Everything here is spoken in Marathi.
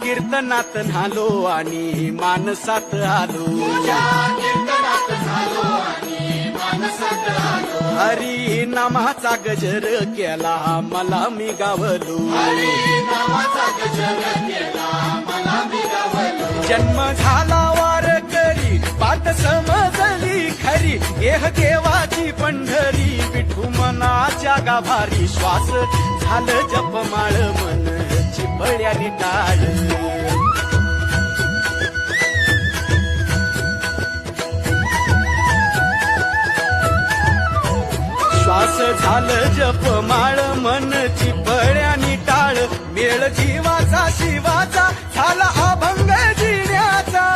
कीर्तनात न्हालो आणि मानसात आलो हरी नामाचा गजर केला मला मी गावलो जन्म झाला वारकरी पाठ समजली खरी एह देवाची पंढरी विठू मनाच्या गाभारी श्वास झालं जपमाळ मन चिपळ्याने टाळ श्वास झालं जपमाळ मन चिपळ्याने टाळ मेळ जीवाचा शिवाचा झाला अभंग जिण्याचा